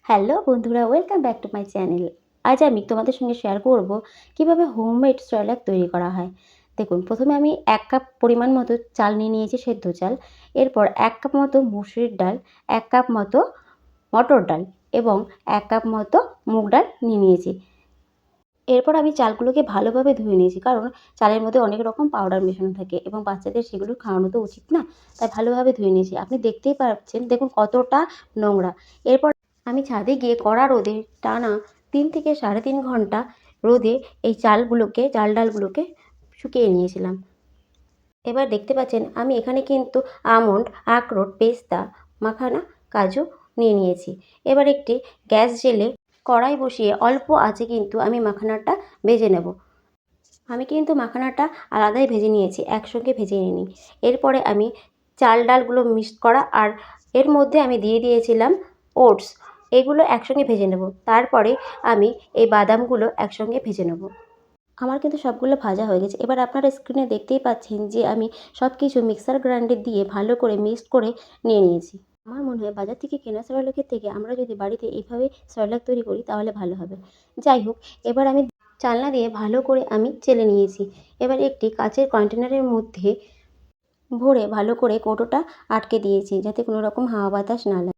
Hello বন্ধুরা, welcome back to my channel. আজ আমি তোমাদের সঙ্গে শেয়ার করব কিভাবে হোমমেড সেরেলাক তৈরি করা হয়। দেখুন, প্রথমে আমি 1 কাপ পরিমাণ মতো চাল নিয়ে নিয়েছি, সেদ্ধ চাল। এরপর 1 কাপ মতো মসুরির ডাল, 1 কাপ মতো মটর ডাল এবং 1 কাপ মতো মুগ ডাল নিয়ে নিয়েছি। এরপর আমি চালগুলোকে ভালোভাবে ধুয়ে নিয়েছি, কারণ চালের মধ্যে অনেক রকম পাউডার মেশানো থাকে এবং বাচ্চাদের সেগুলো খাওয়ানো তো উচিত না। তাই ভালোভাবে ধুয়ে নিয়েছি। আপনি দেখতেই পাচ্ছেন, দেখুন কতটা নোংরা। এরপর আমি ছাদে গিয়ে কড়া রোদে টানা 3 থেকে 3.5 ঘন্টা রোদে এই চাল ডালগুলোকে শুকিয়ে নিয়েছিলাম। এবার দেখতে পাচ্ছেন আমি এখানে কিন্তু আমন্ড, আখরোট, পেস্তা, মাখানা, কাজু নিয়ে নিয়েছি। এবার একটি গ্যাস জেলে কড়াই বসিয়ে অল্প আঁচে কিন্তু আমি মাখানাটা ভেজে নেব। আমি কিন্তু মাখানাটা আলাদাই ভেজে নিয়েছি, একসঙ্গে ভেজে নিইনি। এরপরে আমি চাল ডালগুলো মিক্সড করা আর এর মধ্যে আমি দিয়ে দিয়েছিলাম ওটস। এগুলো একসঙ্গে ভেজে নেব। তারপরে আমি এই বাদামগুলো একসঙ্গে ভেজে নেব। আমার কিন্তু সবগুলো ভাজা হয়ে গেছে। এবার আপনারা স্ক্রিনে দেখতেই পাচ্ছেন যে আমি সব কিছু মিক্সার গ্রাইন্ডার দিয়ে ভালো করে মিক্সড করে নিয়ে নিয়েছি। আমার মনে হয় বাজার থেকে কেনা সেরেলাকের থেকে আমরা যদি বাড়িতে এইভাবে সেরেলাক তৈরি করি তাহলে ভালো হবে। যাই হোক, এবার আমি চালনা দিয়ে ভালো করে আমি চেলে নিয়েছি। এবার একটি কাচের কন্টেনারের মধ্যে ভরে ভালো করে কৌটোটা আটকে দিয়েছি, যাতে কোনো রকম হাওয়া বাতাস না লাগে।